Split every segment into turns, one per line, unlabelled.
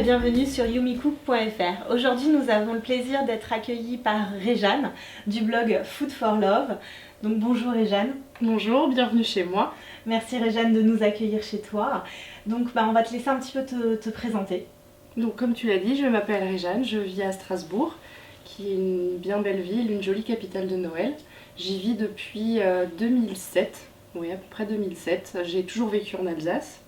et bienvenue sur yumicook.fr. Aujourd'hui nous avons le plaisir d'être accueillis par Réjeanne du blog Food for Love. Donc bonjour Réjeanne.
Bonjour, bienvenue chez moi.
Merci Réjeanne de nous accueillir chez toi. Donc on va te laisser un petit peu te présenter.
Donc comme tu l'as dit, je m'appelle Réjeanne, je vis à Strasbourg, qui est une bien belle ville, une jolie capitale de Noël. J'y vis depuis 2007, oui à peu près 2007. J'ai toujours vécu en Alsace.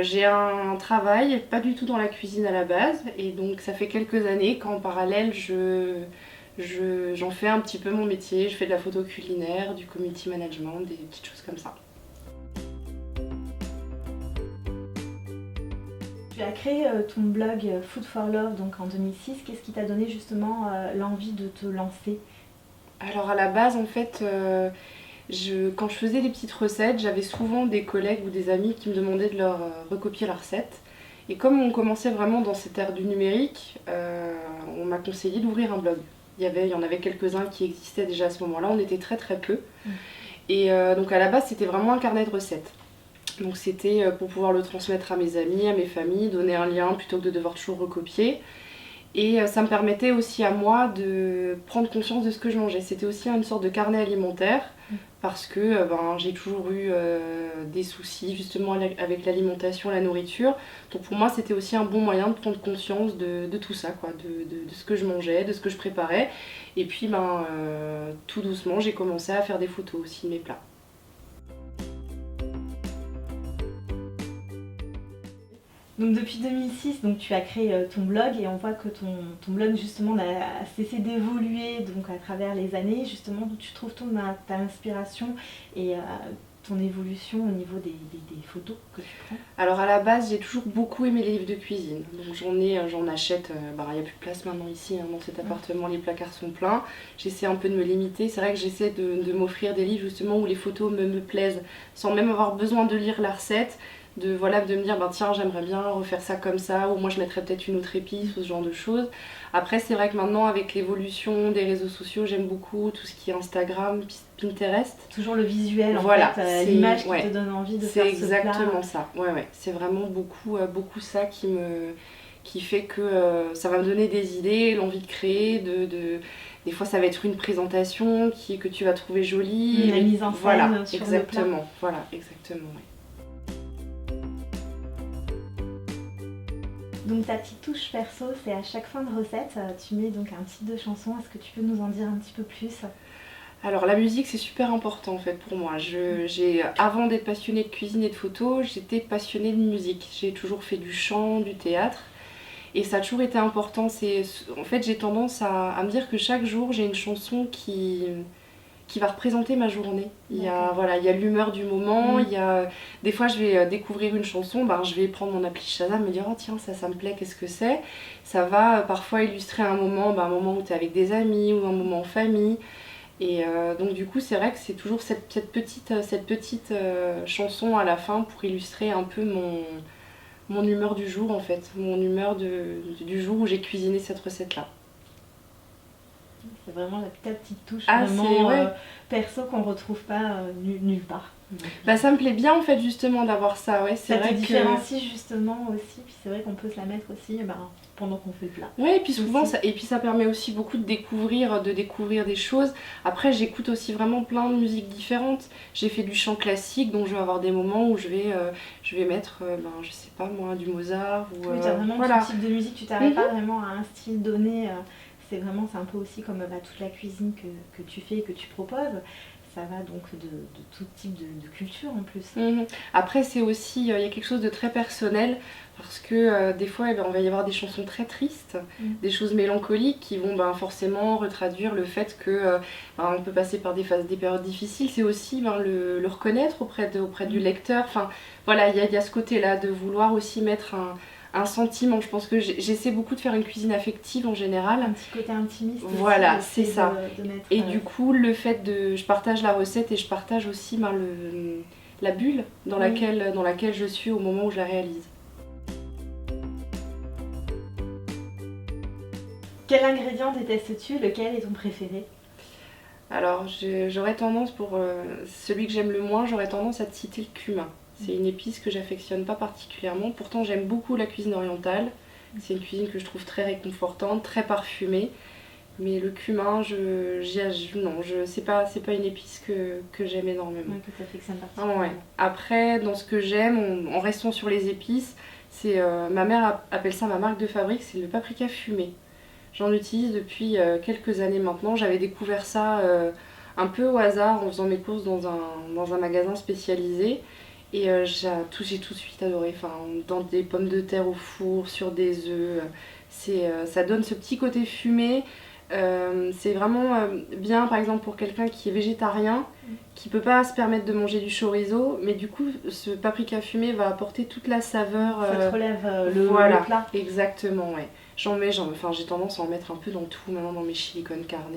J'ai un travail, pas du tout dans la cuisine à la base, et donc ça fait quelques années qu'en parallèle j'en fais un petit peu mon métier. Je fais de la photo culinaire, du community management, des petites choses comme ça.
Tu as créé ton blog Food for Love donc en 2006. Qu'est-ce qui t'a donné justement l'envie de te lancer?
Alors à la base en fait, quand je faisais des petites recettes, j'avais souvent des collègues ou des amis qui me demandaient de leur recopier la recette. Et comme on commençait vraiment dans cette ère du numérique, on m'a conseillé d'ouvrir un blog. Il y en avait quelques-uns qui existaient déjà à ce moment-là, on était très très peu. Et donc à la base c'était vraiment un carnet de recettes. Donc c'était pour pouvoir le transmettre à mes amis, à mes familles, donner un lien plutôt que de devoir toujours recopier. Et ça me permettait aussi à moi de prendre conscience de ce que je mangeais. C'était aussi une sorte de carnet alimentaire parce que j'ai toujours eu des soucis justement avec l'alimentation, la nourriture. Donc pour moi c'était aussi un bon moyen de prendre conscience de tout ça, quoi, de ce que je mangeais, de ce que je préparais. Et puis tout doucement j'ai commencé à faire des photos aussi de mes plats.
Donc depuis 2006, donc, tu as créé ton blog et on voit que ton blog justement n'a cessé d'évoluer donc à travers les années, justement d'où tu trouves ta inspiration et ton évolution au niveau des photos que tu prends.
Alors à la base j'ai toujours beaucoup aimé les livres de cuisine, donc j'en achète, il n'y a plus de place maintenant ici dans cet appartement, les placards sont pleins. J'essaie un peu de me limiter, c'est vrai que j'essaie de m'offrir des livres justement où les photos me plaisent sans même avoir besoin de lire la recette. De me dire tiens j'aimerais bien refaire ça comme ça, ou moi je mettrais peut-être une autre épice ou ce genre de choses. Après c'est vrai que maintenant avec l'évolution des réseaux sociaux j'aime beaucoup tout ce qui est Instagram, Pinterest.
Toujours le visuel
voilà,
en fait, l'image qui te donne envie de faire ce plat.
C'est exactement ça, ouais. C'est vraiment beaucoup ça qui fait que ça va me donner des idées, l'envie de créer, des fois ça va être une présentation que tu vas trouver jolie.
La mise en scène
voilà,
sur
exactement,
le plat.
Voilà, exactement, ouais.
Donc ta petite touche perso, c'est à chaque fin de recette, tu mets donc un titre de chanson. Est-ce que tu peux nous en dire un petit peu plus?
Alors la musique c'est super important en fait pour moi. Avant d'être passionnée de cuisine et de photo, j'étais passionnée de musique. J'ai toujours fait du chant, du théâtre et ça a toujours été important. En fait j'ai tendance à me dire que chaque jour j'ai une chanson qui va représenter ma journée. Il y a l'humeur du moment, des fois je vais découvrir une chanson, je vais prendre mon appli Shazam et me dire oh tiens ça me plaît, qu'est-ce que c'est. Ça va parfois illustrer un moment où tu es avec des amis ou un moment en famille. Et donc du coup c'est vrai que c'est toujours cette petite chanson à la fin pour illustrer un peu mon humeur du jour en fait, mon humeur du jour où j'ai cuisiné cette recette là.
C'est vraiment ta petite touche
ouais.
perso qu'on retrouve pas nulle part.
Ça me plaît bien en fait justement d'avoir ça, ouais.
Ça te différencie justement aussi, puis c'est vrai qu'on peut se la mettre aussi pendant qu'on fait le plat.
Ouais, et puis souvent ça permet aussi beaucoup de découvrir des choses. Après j'écoute aussi vraiment plein de musiques différentes. J'ai fait du chant classique, donc je vais avoir des moments où je vais mettre je sais pas moi, du Mozart ou
oui, t'as vraiment tout type de musique, tu t'arrêtes pas vraiment à un style donné. C'est un peu aussi comme toute la cuisine que tu fais et que tu proposes. Ça va donc de tout type de culture en plus.
Après c'est aussi, il y a quelque chose de très personnel parce que des fois on va y avoir des chansons très tristes, des choses mélancoliques qui vont forcément retraduire le fait que on peut passer par des périodes difficiles. C'est aussi le reconnaître auprès du lecteur. Enfin voilà, il y a ce côté là de vouloir aussi mettre un sentiment. Je pense que j'essaie beaucoup de faire une cuisine affective en général.
Un petit côté intimiste.
Voilà, c'est ça.
De mettre,
et du coup, le fait je partage la recette et je partage aussi la bulle dans laquelle je suis au moment où je la réalise.
Quel ingrédient détestes-tu? Lequel est ton préféré?
Alors, j'aurais tendance, pour celui que j'aime le moins, j'aurais tendance à te citer le cumin. C'est une épice que j'affectionne pas particulièrement. Pourtant, j'aime beaucoup la cuisine orientale. C'est une cuisine que je trouve très réconfortante, très parfumée. Mais le cumin, c'est pas une épice que j'aime énormément.
Ouais, que tu affectionnes
Ah
particulièrement.
ouais. Après, dans ce que j'aime, en restant sur les épices, ma mère appelle ça ma marque de fabrique, c'est le paprika fumé. J'en utilise depuis quelques années maintenant. J'avais découvert ça un peu au hasard en faisant mes courses dans un magasin spécialisé. Et j'ai tout de suite adoré. Enfin, dans des pommes de terre au four, sur des œufs, ça donne ce petit côté fumé. C'est vraiment bien par exemple pour quelqu'un qui est végétarien, qui peut pas se permettre de manger du chorizo, mais du coup ce paprika fumé va apporter toute la saveur.
Ça te relève
voilà,
le plat.
exactement, ouais. Enfin, j'ai tendance à en mettre un peu dans tout maintenant, dans mes chili con carne.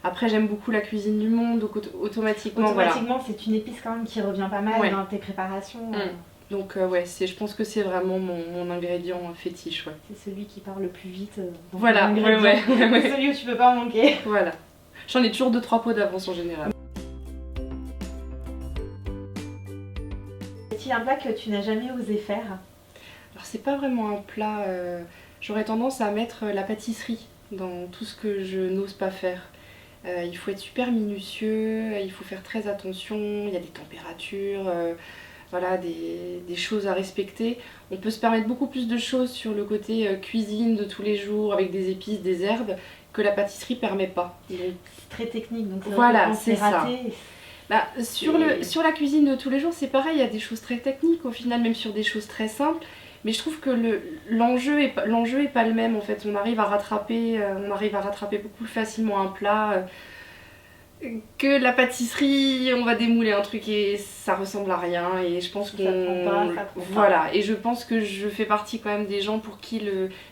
Après j'aime beaucoup la cuisine du monde, donc automatiquement voilà.
Automatiquement, c'est une épice quand même qui revient pas mal
Ouais.
dans tes préparations.
Donc ouais, je pense que c'est vraiment mon ingrédient fétiche, ouais.
C'est celui qui part le plus vite. Dans
Voilà,
ton ingrédient.
ouais.
Celui où tu peux pas manquer.
Voilà. J'en ai toujours 2-3 pots d'avance en général.
Est-il un plat que tu n'as jamais osé faire?
Alors c'est pas vraiment un plat, j'aurais tendance à mettre la pâtisserie dans tout ce que je n'ose pas faire. Il faut être super minutieux, il faut faire très attention, il y a des températures, voilà, des choses à respecter. On peut se permettre beaucoup plus de choses sur le côté cuisine de tous les jours avec des épices, des herbes, que la pâtisserie permet pas. Donc,
C'est très technique, donc
voilà,
quand
c'est
raté.
Bah, sur la cuisine de tous les jours, c'est pareil, il y a des choses très techniques au final, même sur des choses très simples. Mais je trouve que l'enjeu est pas le même en fait. On arrive à rattraper beaucoup plus facilement un plat que la pâtisserie. On va démouler un truc et ça ressemble à rien. Et je pense
Ça prend pas.
voilà. Et je pense que je fais partie quand même des gens pour qui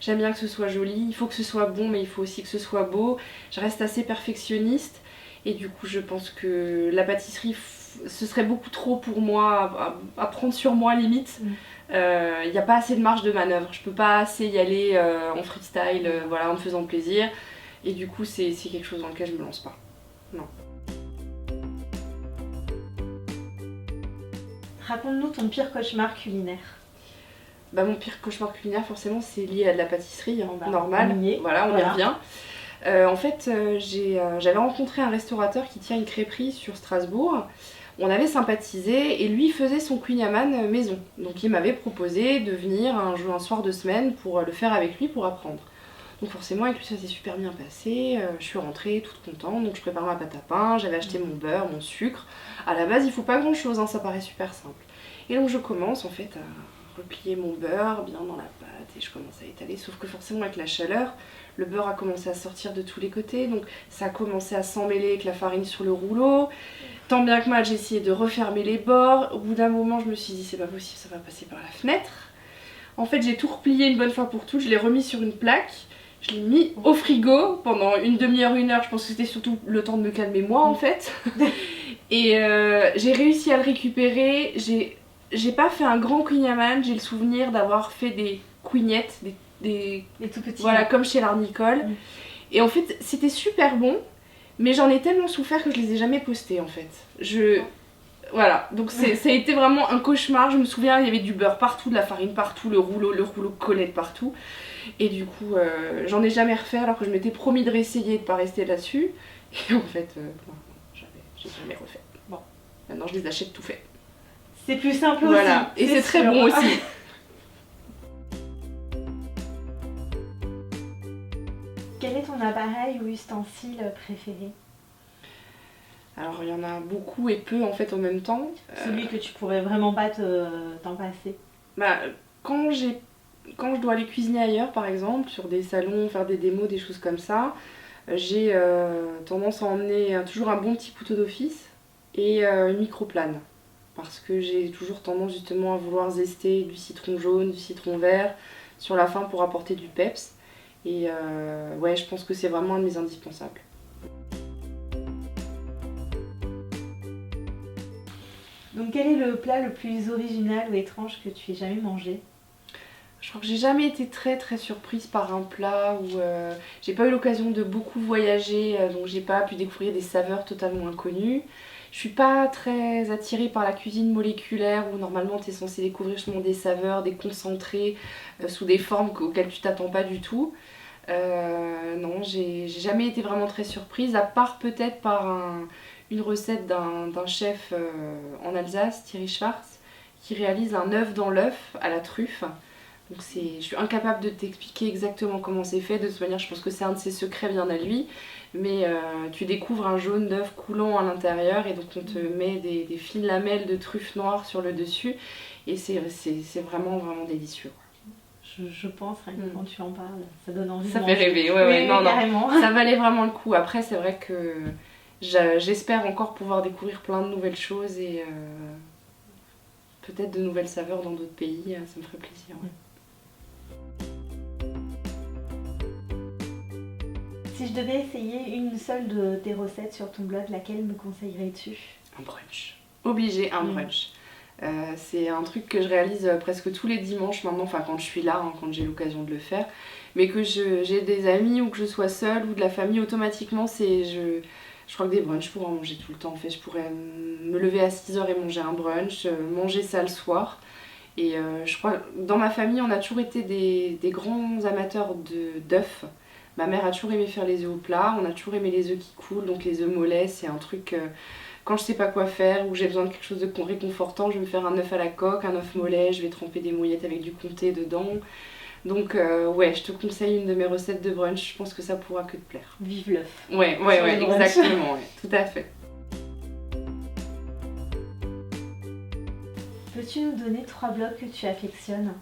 j'aime bien que ce soit joli. Il faut que ce soit bon, mais il faut aussi que ce soit beau. Je reste assez perfectionniste. Et du coup, je pense que la pâtisserie, ce serait beaucoup trop pour moi, à prendre sur moi limite. Il n'y a pas assez de marge de manœuvre. Je peux pas assez y aller en freestyle, voilà, en me faisant plaisir. Et du coup, c'est quelque chose dans lequel je me lance pas. Non.
Raconte-nous ton pire cauchemar culinaire.
Bah, mon pire cauchemar culinaire, forcément, c'est lié à de la pâtisserie, hein,
Bah,
normal.
on y est.
Voilà, on y
Voilà.
revient. En fait, j'avais rencontré un restaurateur qui tient une crêperie sur Strasbourg. On avait sympathisé et lui faisait son kouign-amann maison. Donc il m'avait proposé de venir un soir de semaine pour le faire avec lui pour apprendre. Donc forcément avec lui ça s'est super bien passé, je suis rentrée toute contente, donc je prépare ma pâte à pain, j'avais acheté mon beurre, mon sucre. À la base il faut pas grand chose, hein, ça paraît super simple. Et donc je commence en fait à replier mon beurre bien dans la pâte et je commence à étaler, sauf que forcément avec la chaleur, le beurre a commencé à sortir de tous les côtés, donc ça a commencé à s'emmêler avec la farine sur le rouleau. Tant bien que mal, j'ai essayé de refermer les bords. Au bout d'un moment, je me suis dit, c'est pas possible, ça va passer par la fenêtre. En fait, j'ai tout replié une bonne fois pour toutes. Je l'ai remis sur une plaque. Je l'ai mis au frigo pendant une demi-heure, une heure. Je pense que c'était surtout le temps de me calmer moi, en fait. Et j'ai réussi à le récupérer. J'ai pas fait un grand kouign-amann. J'ai le souvenir d'avoir fait des couignettes, des
tout petits.
voilà, comme chez l'Arnicole. Et en fait, c'était super bon. Mais j'en ai tellement souffert que je les ai jamais postés en fait. Voilà, donc ça a été vraiment un cauchemar. Je me souviens, il y avait du beurre partout, de la farine partout, le rouleau collait de partout. Et du coup, j'en ai jamais refait alors que je m'étais promis de réessayer et de pas rester là-dessus. Et en fait, j'ai jamais refait. Bon, maintenant je les achète tout fait.
C'est plus simple
voilà.
aussi.
Et c'est très bon aussi.
Quel est ton appareil ou ustensile préféré?
Alors il y en a beaucoup et peu en fait en même temps.
Celui que tu pourrais vraiment pas t'en passer.
Bah, quand je dois aller cuisiner ailleurs par exemple, sur des salons, faire des démos, des choses comme ça, j'ai tendance à emmener toujours un bon petit couteau d'office et une microplane. Parce que j'ai toujours tendance justement à vouloir zester du citron jaune, du citron vert sur la fin pour apporter du peps. Et ouais, je pense que c'est vraiment un de mes indispensables.
Donc quel est le plat le plus original ou étrange que tu aies jamais mangé?
Je crois que j'ai jamais été très surprise par un plat où j'ai pas eu l'occasion de beaucoup voyager, donc j'ai pas pu découvrir des saveurs totalement inconnues. Je suis pas très attirée par la cuisine moléculaire où normalement tu es censé découvrir justement des saveurs, des concentrés sous des formes auxquelles tu t'attends pas du tout. Non, j'ai jamais été vraiment très surprise, à part peut-être par une recette d'un chef en Alsace, Thierry Schwartz, qui réalise un œuf dans l'œuf à la truffe. Donc je suis incapable de t'expliquer exactement comment c'est fait. De toute manière, je pense que c'est un de ses secrets bien à lui. Mais tu découvres un jaune d'œuf coulant à l'intérieur et donc on te met des fines lamelles de truffe noire sur le dessus. Et c'est vraiment, vraiment délicieux.
Je pense, rien que quand tu en parles, ça donne envie
Ça
de
fait
manger.
rêver, ouais, non,
carrément.
Ça valait vraiment le coup. Après, c'est vrai que j'espère encore pouvoir découvrir plein de nouvelles choses et peut-être de nouvelles saveurs dans d'autres pays. Ça me ferait plaisir. Ouais.
Si je devais essayer une seule de tes recettes sur ton blog, laquelle me conseillerais-tu?
Un brunch. Obligé, un brunch. C'est un truc que je réalise presque tous les dimanches maintenant, enfin quand je suis là, quand j'ai l'occasion de le faire. Mais que j'ai des amis ou que je sois seule ou de la famille, automatiquement je crois que des brunchs, je pourrais en manger tout le temps. En fait, je pourrais me lever à 6h et manger un brunch, manger ça le soir. Et je crois dans ma famille, on a toujours été des grands amateurs d'œufs. Ma mère a toujours aimé faire les œufs au plat, on a toujours aimé les œufs qui coulent, donc les œufs mollets, c'est un truc... quand je sais pas quoi faire ou j'ai besoin de quelque chose de réconfortant, je vais me faire un œuf à la coque, un œuf mollet, je vais tremper des mouillettes avec du comté dedans. Donc ouais, je te conseille une de mes recettes de brunch, je pense que ça pourra que te plaire.
Vive l'œuf.
Ouais, exactement, ouais, tout à fait.
Peux-tu nous donner 3 blogs que tu affectionnes?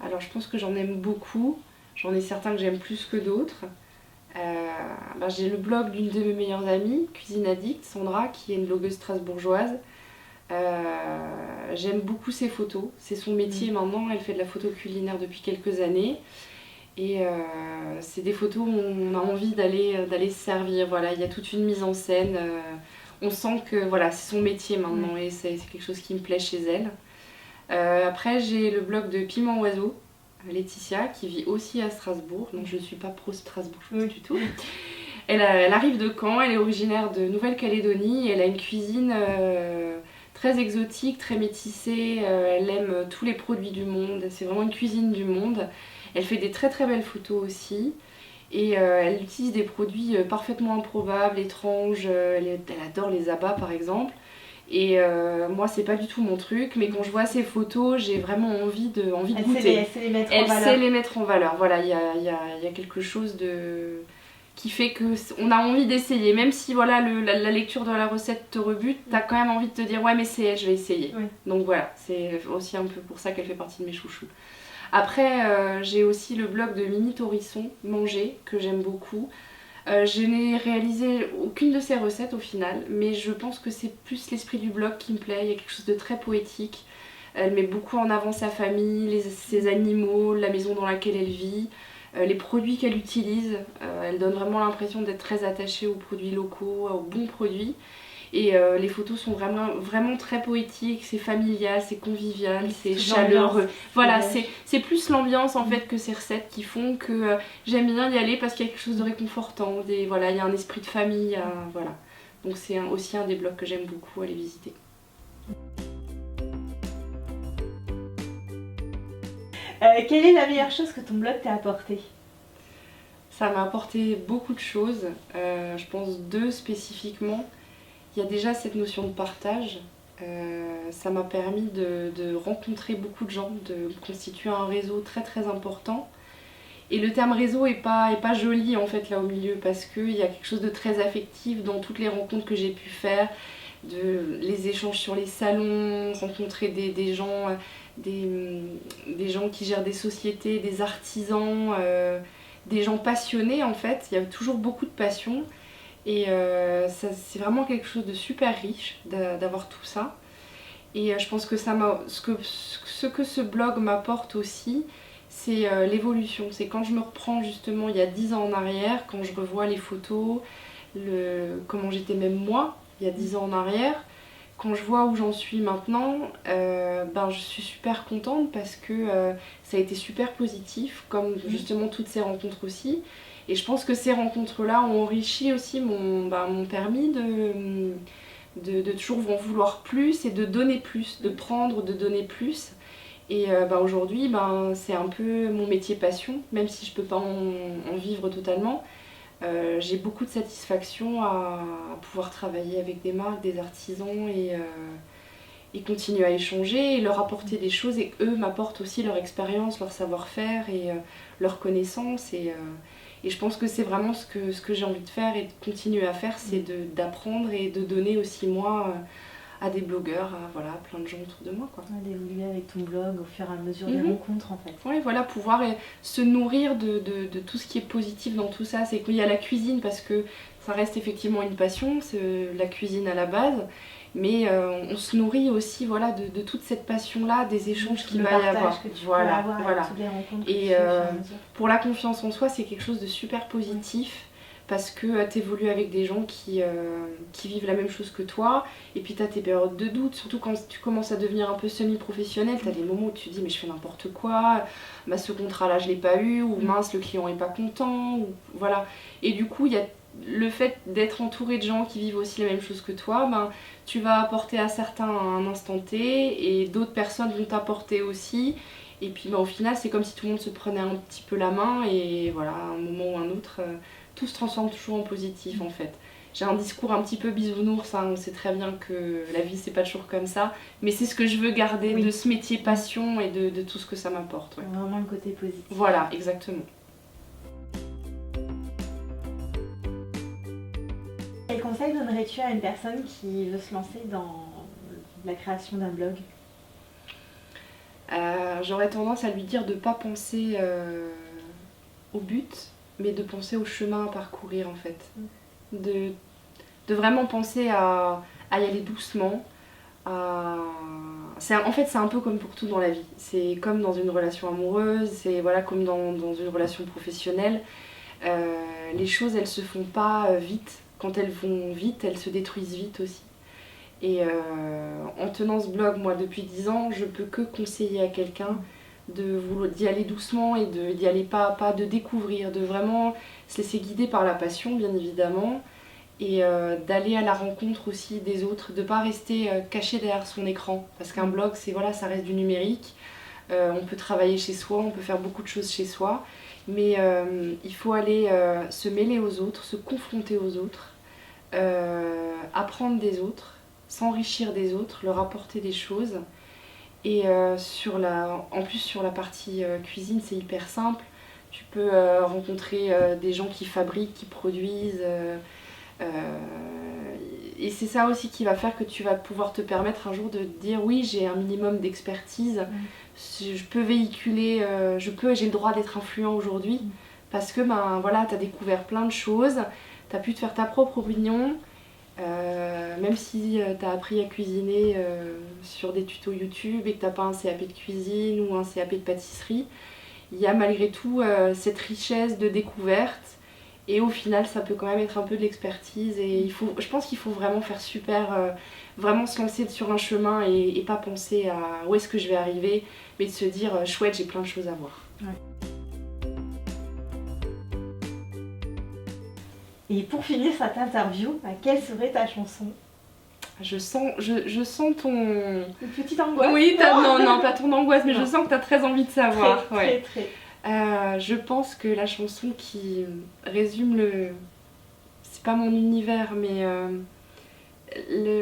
Alors je pense que j'en aime beaucoup, j'en ai certains que j'aime plus que d'autres. J'ai le blog d'une de mes meilleures amies, Cuisine Addict, Sandra, qui est une blogueuse strasbourgeoise. J'aime beaucoup ses photos, c'est son métier maintenant, elle fait de la photo culinaire depuis quelques années. Et c'est des photos où on a envie d'aller se servir, voilà, il y a toute une mise en scène. On sent que voilà, c'est son métier maintenant et c'est quelque chose qui me plaît chez elle. Après j'ai le blog de Piment Oiseau, Laetitia, qui vit aussi à Strasbourg, donc je ne suis pas pro-strasbourgeoise du tout. Elle arrive de Caen, elle est originaire de Nouvelle-Calédonie, elle a une cuisine très exotique, très métissée, elle aime tous les produits du monde, c'est vraiment une cuisine du monde. Elle fait des très très belles photos aussi, et elle utilise des produits parfaitement improbables, étranges, elle adore les abats par exemple. Et moi c'est pas du tout mon truc, mais quand je vois ces photos j'ai vraiment envie de goûter.
Elle sait les mettre en
Elle
valeur.
sait les mettre en valeur, voilà, il y a quelque chose qui fait qu'on a envie d'essayer, même si voilà, la lecture de la recette te rebute, t'as quand même envie de te dire ouais mais c'est elle, je vais essayer. Oui. Donc voilà, c'est aussi un peu pour ça qu'elle fait partie de mes chouchous. Après j'ai aussi le blog de Mimi Torisson, Manger, que j'aime beaucoup. Je n'ai réalisé aucune de ses recettes au final, mais je pense que c'est plus l'esprit du blog qui me plaît, il y a quelque chose de très poétique. Elle met beaucoup en avant sa famille, ses animaux, la maison dans laquelle elle vit, les produits qu'elle utilise. Elle donne vraiment l'impression d'être très attachée aux produits locaux, aux bons produits. Et les photos sont vraiment, vraiment très poétiques, c'est familial, c'est convivial, c'est chaleureux. Voilà, c'est plus l'ambiance en fait que ces recettes qui font que j'aime bien y aller parce qu'il y a quelque chose de réconfortant. Voilà, il y a un esprit de famille, voilà. Donc c'est aussi un des blogs que j'aime beaucoup aller visiter.
Quelle est la meilleure chose que ton blog t'a apporté?
Ça m'a apporté beaucoup de choses, je pense 2 spécifiquement. Il y a déjà cette notion de partage, ça m'a permis de rencontrer beaucoup de gens, de constituer un réseau très très important. Et le terme réseau est pas joli en fait là au milieu parce qu'il y a quelque chose de très affectif dans toutes les rencontres que j'ai pu faire, les échanges sur les salons, rencontrer des gens, des gens qui gèrent des sociétés, des artisans, des gens passionnés en fait, il y a toujours beaucoup de passion. Et c'est vraiment quelque chose de super riche d'avoir tout ça. Et je pense que ce que ce blog m'apporte aussi, c'est l'évolution. C'est quand je me reprends justement il y a 10 ans en arrière, quand je revois les photos, comment j'étais même moi il y a 10 ans en arrière, quand je vois où j'en suis maintenant, je suis super contente parce que ça a été super positif, comme justement toutes ces rencontres aussi. Et je pense que ces rencontres-là ont enrichi aussi m'ont permis de toujours en vouloir plus et de donner plus, de prendre, de donner plus. Et aujourd'hui, c'est un peu mon métier passion, même si je peux pas en vivre totalement. J'ai beaucoup de satisfaction à pouvoir travailler avec des marques, des artisans et continuer à échanger et leur apporter des choses, et eux m'apportent aussi leur expérience, leur savoir-faire et leur connaissance. Et je pense que c'est vraiment ce que j'ai envie de faire et de continuer à faire, c'est d'apprendre et de donner aussi moi à des blogueurs, à plein de gens autour de moi, quoi.
D'évoluer avec ton blog au fur et à mesure des rencontres, en fait.
Oui, voilà, pouvoir se nourrir de tout ce qui est positif dans tout ça. C'est qu'il y a la cuisine, parce que ça reste effectivement une passion, c'est la cuisine à la base, mais on se nourrit aussi, voilà, de toute cette passion-là, des échanges qu'il va y avoir.
Que tu
voilà,
peux avoir
voilà.
avec toutes les rencontres
Et
que tu fais au fur et à mesure.
pour la confiance en soi, c'est quelque chose de super positif. Parce que tu évolues avec des gens qui vivent la même chose que toi, et puis tu as tes périodes de doute, surtout quand tu commences à devenir un peu semi-professionnel, tu as des moments où tu te dis mais je fais n'importe quoi, ce contrat-là je l'ai pas eu, ou mince le client est pas content, ou voilà. Et du coup, il y a le fait d'être entouré de gens qui vivent aussi la même chose que toi, tu vas apporter à certains à un instant T, et d'autres personnes vont t'apporter aussi. Et puis au final, c'est comme si tout le monde se prenait un petit peu la main, et voilà, à un moment ou un autre, tout se transforme toujours en positif en fait. J'ai un discours un petit peu bisounours, on sait très bien que la vie c'est pas toujours comme ça, mais c'est ce que je veux garder de ce métier passion et de tout ce que ça m'apporte. Ouais.
Vraiment le côté positif.
Voilà, exactement.
Quel conseil donnerais-tu à une personne qui veut se lancer dans la création d'un blog ?
J'aurais tendance à lui dire de ne pas penser au but, mais de penser au chemin à parcourir en fait. De vraiment penser à y aller doucement. En fait, c'est un peu comme pour tout dans la vie. C'est comme dans une relation amoureuse, c'est comme dans une relation professionnelle. Les choses, elles se font pas vite. Quand elles vont vite, elles se détruisent vite aussi. Et en tenant ce blog, moi, depuis 10 ans, je peux que conseiller à quelqu'un d'y aller doucement et d'y aller pas à pas, de découvrir, de vraiment se laisser guider par la passion, bien évidemment, et d'aller à la rencontre aussi des autres, de pas rester caché derrière son écran, parce qu'un blog, ça reste du numérique, on peut travailler chez soi, on peut faire beaucoup de choses chez soi, mais il faut aller se mêler aux autres, se confronter aux autres, apprendre des autres, s'enrichir des autres, leur apporter des choses. Et en plus sur la partie cuisine, c'est hyper simple. Tu peux rencontrer des gens qui fabriquent, qui produisent. Et c'est ça aussi qui va faire que tu vas pouvoir te permettre un jour de te dire oui, j'ai un minimum d'expertise, je peux véhiculer, j'ai le droit d'être influent aujourd'hui, parce que tu as découvert plein de choses, tu as pu te faire ta propre opinion. Même si tu as appris à cuisiner sur des tutos YouTube et que tu n'as pas un CAP de cuisine ou un CAP de pâtisserie, il y a malgré tout cette richesse de découverte, et au final ça peut quand même être un peu de l'expertise, et je pense qu'il faut vraiment faire vraiment se lancer sur un chemin et pas penser à où est-ce que je vais arriver, mais de se dire chouette, j'ai plein de choses à voir.
Ouais. Et pour finir cette interview, quelle serait ta chanson ?
Je sens ton...
Une petite angoisse.
Oui, non, pas ton angoisse, mais non. Je sens que tu as très envie de savoir.
Très.
Je pense que la chanson qui résume c'est pas mon univers, mais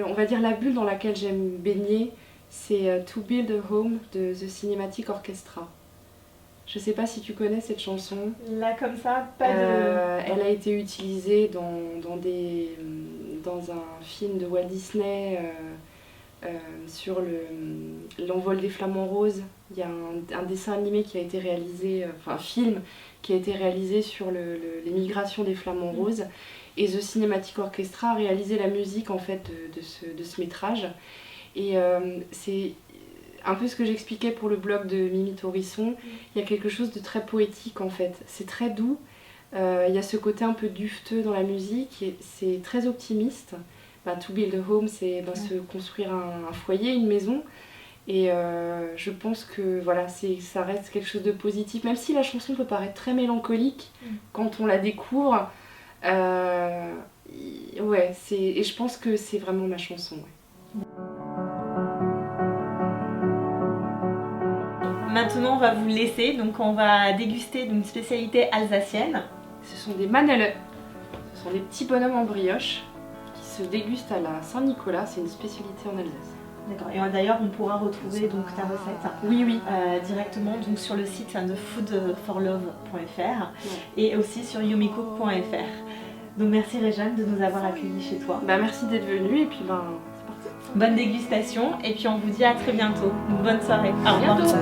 on va dire la bulle dans laquelle j'aime baigner, c'est To Build a Home de The Cinematic Orchestra. Je sais pas si tu connais cette chanson.
Là comme ça, pas de...
Elle a été utilisée dans un film de Walt Disney sur l'envol des flamants roses. Il y a un dessin animé qui a été réalisé, un film qui a été réalisé sur les migrations des flamants roses. Et The Cinematic Orchestra a réalisé la musique en fait de ce métrage. Et c'est un peu ce que j'expliquais pour le blog de Mimi Torisson. Il y a quelque chose de très poétique en fait. C'est très doux. Il y a ce côté un peu dufteux dans la musique. Et c'est très optimiste. To build a home, c'est se construire un foyer, une maison. Et je pense que ça reste quelque chose de positif. Même si la chanson peut paraître très mélancolique quand on la découvre. Et je pense que c'est vraiment ma chanson. Ouais.
Maintenant, on va vous laisser, donc on va déguster une spécialité alsacienne.
Ce sont des Manelle. Ce sont des petits bonhommes en brioche qui se dégustent à la Saint-Nicolas. C'est une spécialité en Alsace.
D'accord. Et d'ailleurs, on pourra retrouver donc ta recette
Oui.
directement donc sur le site de foodforlove.fr et aussi sur yumicook.fr. Donc merci Réjeanne de nous avoir accueillis chez toi.
Merci d'être venue et puis c'est parti.
Bonne dégustation et puis on vous dit à très bientôt. Une bonne soirée.
À bientôt.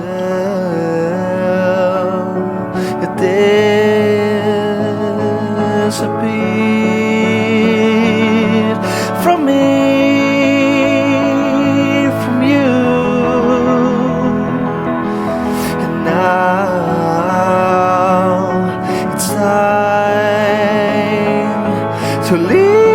From me, from you, and now it's time to leave.